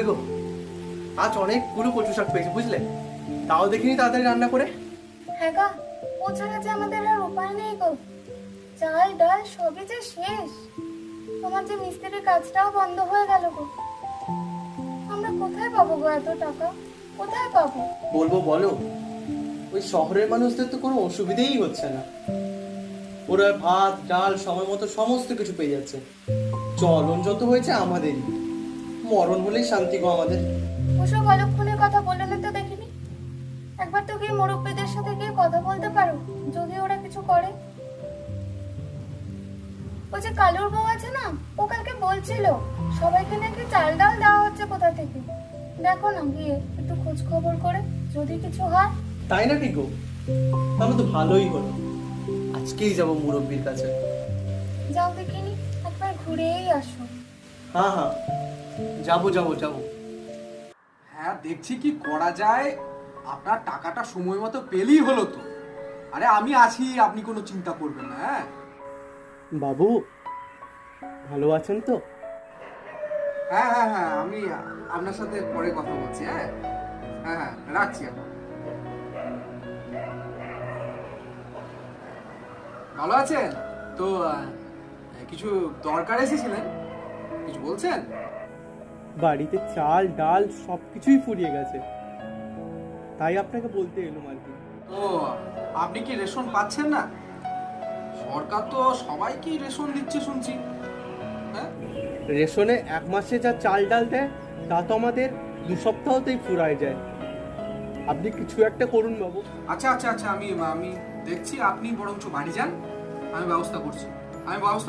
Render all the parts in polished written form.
কই গো, আজ অনেকগুলো কচু শাক পেয়েছি বুঝলে, তাও দেখিনি তাড়াতাড়ি রান্না করে। হ্যাঁ গা, ও ছাড়া যে আমাদের আর উপায় নেই গো। চাল ডাল সবই যে শেষ। তোমার যে মিস্ত্রির কাজটাও বন্ধ হয়ে গেল গো। আমরা কোথায় পাবো গো এত টাকা? কোথায় পাবো? বলবো বলো, ওই শহরের মানুষদের তো কোনো অসুবিধেই হচ্ছে না। ওরা ভাত ডাল সময় মতো সমস্ত কিছু পেয়ে যাচ্ছে। চলন যত হয়েছে আমাদেরই, মরণ হলেই শান্তি গো আমাদের। ওসব অলক্ষণের কথা বলে না তো দেখিনি। একবার তো গিয়ে মুরব্বীদের সাথে গিয়ে কথা বলতে পারো, যদি ওরা কিছু করে। ও যে কালুর বউ আছে না, ও কালকে বলছিল সবাইকে নাকি চাল ডাল দেওয়া হচ্ছে কোথা থেকে। দেখো না গিয়ে একটু খোঁজ খবর করে, যদি কিছু হয়। তাই না ঠিক গো, তাহলে তো ভালোই হলো। আজকেই যাবো মুরব্বির কাছে। যাও দেখিনি, একবার ঘুরেই আসো। হ্যাঁ হ্যাঁ, যাবো যাবো যাবো। হ্যাঁ, দেখছি কি করা যায়। আপনার টাকাটা সময় মতো পেলেই হলো তো। আরে আমি আছি, আপনি কোনো চিন্তা করবেন না। হ্যাঁ বাবু ভালো আছেন তো? হ্যাঁ হ্যাঁ হ্যাঁ, আমি আপনার সাথে পরে কথা বলছি। হ্যাঁ হ্যাঁ হ্যাঁ, রাখছি এখন। ভালো আছেন তো? কিছু দরকার এসেছিলেন, কিছু বলছেন? বাড়িতে চাল ডাল সবকিছুই ফুরিয়ে গেছে, তাই আপনাকে বলতে এলাম আর কি। তো আপনি কি রেশন পাচ্ছেন না? সরকার তো সবাইকেই রেশন দিচ্ছে শুনছি। হ্যাঁ, রেশনে এক মাসে যা চাল ডাল দেয় তা তো আমাদের 2 সপ্তাহতেই ফুরায় যায়। আপনি কিছু একটা করুন বাবু। আচ্ছা আচ্ছা আচ্ছা, আমি আমি দেখছি। আপনি বরঞ্চ বাড়ি যান, আমি ব্যবস্থা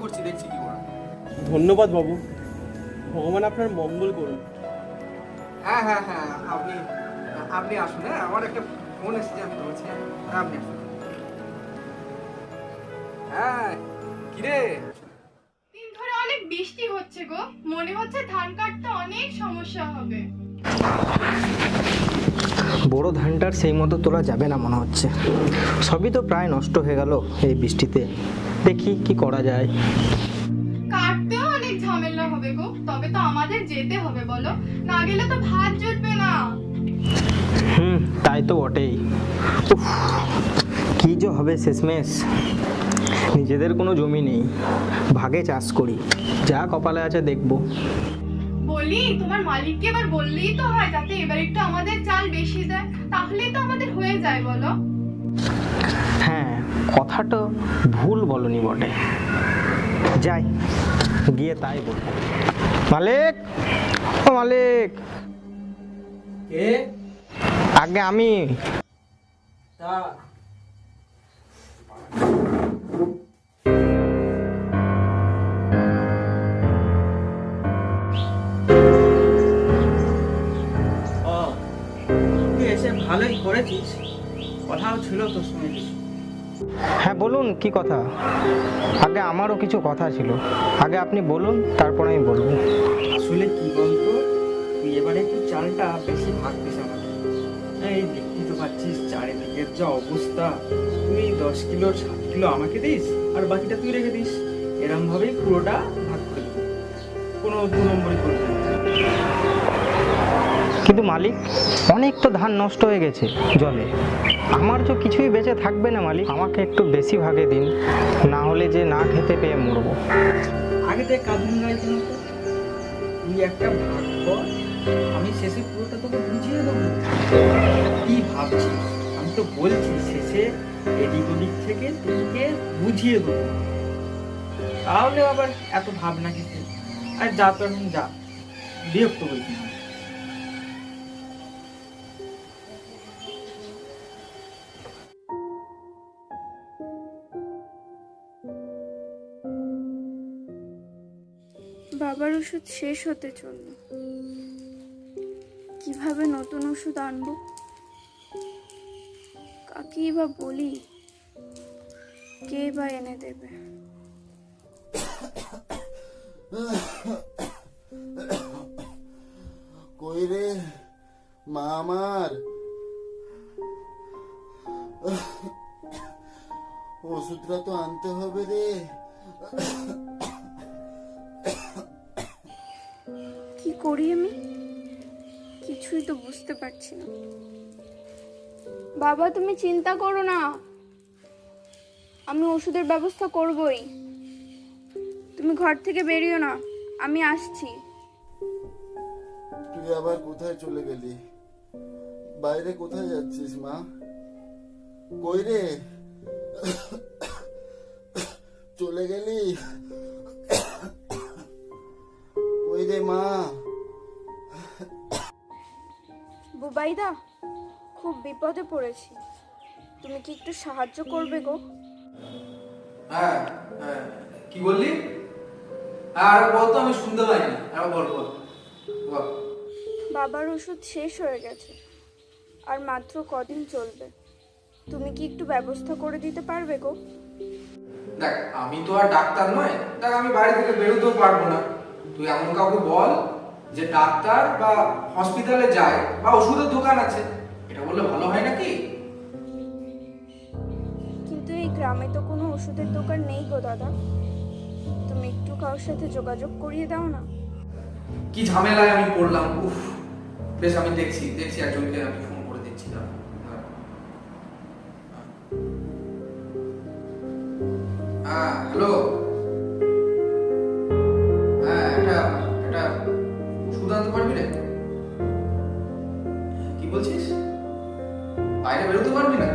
করছি, দেখছি কি করা। ধন্যবাদ বাবু, ভগবান আপনার মঙ্গল করুন। হ্যাঁ হ্যাঁ হ্যাঁ, আপনি আপনি আসুন। হ্যাঁ, আমার একটা ফোন এসেছে, আমি বলছি। হ্যাঁ, আপনি আসুন। হ্যাঁ, কিরে? দিন ধরে অনেক বৃষ্টি হচ্ছে গো, মনে হচ্ছে ধান কাটতে অনেক সমস্যা হবে। বড় ধানটার সেই মতো তোলা যাবে না মনে হচ্ছে। সবই তো প্রায় নষ্ট হয়ে গেল এই বৃষ্টিতে। দেখি কি করা যায়। কাটতেও অনেক ঝামেলা হবে গো, তবে তো আমাদের যেতে হবে বলো, না গেলে তো ভাত জুটবে না। তাই তো বটেই। উফ, কি যে হবে শেষমেশ। নিজেদের কোনো জমি নেই, ভাগে চাষ করি, যা কপালে আছে দেখবো। বলি তোমার মালিককে এবার বললেই তো হয়, যাতে এবার একটু আমাদের চাল বেশি দেয়, তাহলেই তো আমাদের হয়ে যায় বলো। হ্যাঁ, কথাটা ভুল বলনি বটে। যাই গিয়ে তাই বলবো। মালিক, ও মালিক। কে? আগে আমি। তা তুই এসে ভালোই করেছিস, কথাও ছিল তোর সঙ্গে কিছু। হ্যাঁ বলুন, কি কথা? আগে আমারও কিছু কথা ছিল, আগে আপনি বলুন, তারপর আমি বলবো। আসলে কি বলতো, তুই এবারে একটু চালটা বেশি ভাগতিস আমাকে। এই দেখতে তো পাচ্ছিস চারিদিকের যা অবস্থা। তুই 10 কিলো 7 কিলো আমাকে দিস, আর বাকিটা তুই রেখে দিস। এরম ভাবেই পুরোটা ভাগ করে দেবো, কোনো 2 নম্বরই করবি না। কিন্তু মালিক, অনেক তো ধান নষ্ট হয়ে গেছে জলে। আমার তো কিছুই বেঁচে থাকবে না মালিক, আমাকে একটু বেশি ভাগে দিন, না হলে যে না খেতে পেয়ে মরবো। আগে থেকে কাঁদুন গাইছি না তো, তুই একটা ভাগ কর, আমি শেষে পুরোটা তোকে বুঝিয়ে দেবো। কি ভাবছিস? আমি তো বলছি শেষে এদিক ওদিক থেকে তোকে বুঝিয়ে দেবো, তাহলে আবার এত ভাবনা কিছু। আর যা তো এখন যা, বিরক্ত বলছি না। বাবার ওষুধ শেষ হতে চলল, কিভাবে নতুন ওষুধ আনবো? কাকেই বা বলি, কে বা এনে দেবে? কই রে মা আমার, ওষুধটা তো আনতে হবে রে। কি করি আমি? কিছুই তো বুঝতে পারছি না। বাবা, তুমি চিন্তা করো না, আমি ওষুধের ব্যবস্থা করবই। তুমি ঘর থেকে বেরিও না, আমি আসছি। তুই আবার কোথায় চলে গেলি? বাইরে কোথায় যাচ্ছিস মা? কই রে? চলে গেলি? কই রে মা? বুবাইদা, খুব বিপদে পড়েছি, তুমি কি একটু সাহায্য করবে গো? হ্যাঁ হ্যাঁ, কি বললি? আর বল তো, আমি শুনতে পাইনি। আর বল বল বল। বাবার ওষুধ শেষ হয়ে গেছে, আর মাত্র কদিন চলবে। তুমি কি একটু ব্যবস্থা করে দিতে পারবে গো? দেখ, আমি তো আর ডাক্তার নয়, দেখ আমি বাড়ি থেকে বেরোতেও পারবো না। তুই এমন কাউকে বল যে ডাক্তার বা হসপিটালে যায় বা ওষুধের দোকান আছে, এটা বললে ভালো হয় নাকি? কিন্তু এই গ্রামে তো কোনো ওষুধের দোকান নেই গো দাদা, তুমি একটু কারোর সাথে যোগাযোগ করিয়ে দাও না। কি ঝামেলায় আমি পড়লাম। উফ, বেশ, আমি দেখছি একজনকে আমি ফোন করে দিচ্ছি। হ্যাঁ, হ্যালো। হ্যাঁ, এটা ওষুধ আনতে পারবি রে? কি বলছিস? বাইরে বেরোতে পারবি না?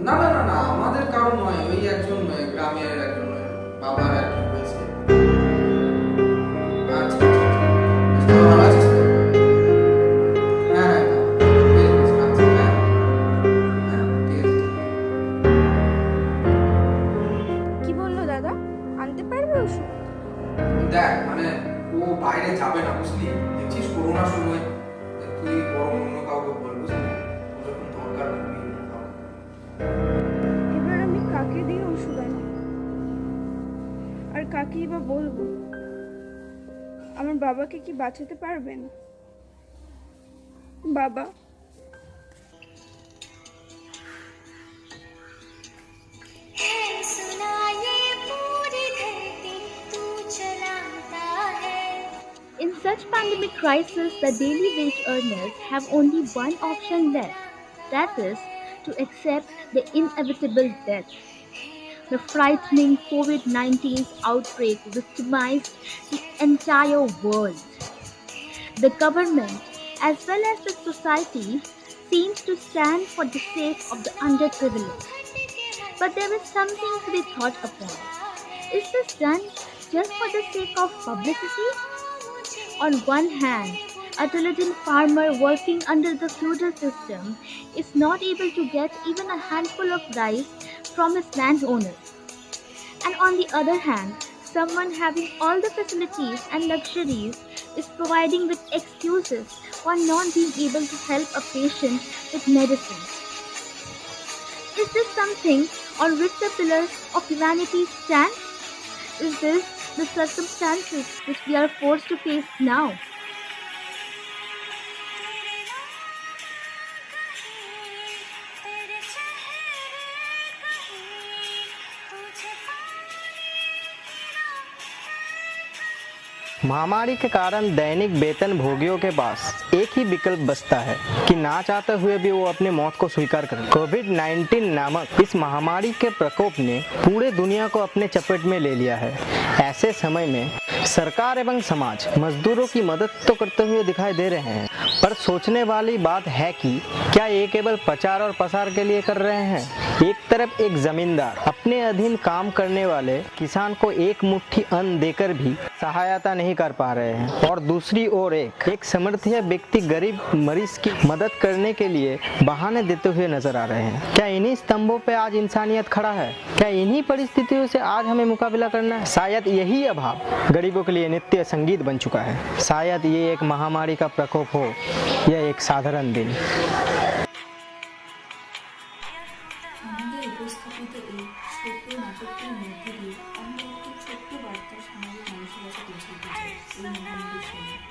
না না না না, আমাদের কারণ নয়, ওই একজন গ্রামের একজন বাবার একজন হয়েছে। আচ্ছা আচ্ছা, বেশ, তোরা ভালো আছিস তো? হ্যাঁ হ্যাঁ, বেশ বেশ, আচ্ছা, হ্যাঁ হ্যাঁ, ঠিক আছে। কি বললো দাদা, আনতে পারবে ওষুধ? দেখ, মানে ও বাইরে যাবে না, বুঝলি? দেখছিস করোনার সময়, তুই বড় অন্য কাউকে বল, বুঝলি? ও যখন দরকার পড়বে অন্য কাউকে। এবার আমি কাকে দিয়ে ওষুধ আনি, আর কাকেই বা বলবো? আমার বাবাকে কি বাঁচাতে পারবেন? বাবা, In such pandemic crisis, the daily wage earners have only one option left, that is, to accept the inevitable death. The frightening COVID-19 outbreak victimized the entire world. The government, as well as the society, seems to stand for the sake of the underprivileged. But there is something to be thought upon. Is this done just for the sake of publicity? On one hand, a diligent farmer working under the feudal system is not able to get even a handful of rice from his landowner. And on the other hand, someone having all the facilities and luxuries is providing with excuses for not being able to help a patient with medicine. Is this something on which the pillars of humanity stand? Is this the circumstances which we are forced to face now? महामारी के कारण दैनिक वेतन भोगियों के पास एक ही विकल्प बचता है कि ना चाहते हुए भी वो अपनी मौत को स्वीकार करें। कोविड-19 नामक इस महामारी के प्रकोप ने पूरे दुनिया को अपने चपेट में ले लिया है। ऐसे समय में सरकार एवं समाज मजदूरों की मदद तो करते हुए दिखाई दे रहे हैं, पर सोचने वाली बात है कि क्या ये केवल प्रचार और प्रसार के लिए कर रहे हैं? एक तरफ एक जमींदार अपने अधीन काम करने वाले किसान को एक मुट्ठी अन्न देकर भी सहायता नहीं कर पा रहे हैं, और दूसरी ओर एक समर्थीय व्यक्ति गरीब मरीज की मदद करने के लिए बहाने देते हुए नजर आ रहे हैं। क्या इन्हीं स्तंभों पे आज इंसानियत खड़ा है? क्या इन्हीं परिस्थितियों से आज हमें मुकाबला करना है? शायद यही अभाव गरीबों के लिए नित्य संगीत बन चुका है। शायद ये एक महामारी का प्रकोप हो या एक साधारण दिन। আমাদের উপস্থাপিত এই ছোট্ট নাটকটির মধ্যে দিয়ে আমরা একটি ছোট্ট বার্তা সামাজিক মানুষের কাছে পৌঁছে দিতে চাই এই মহামারীর সময়।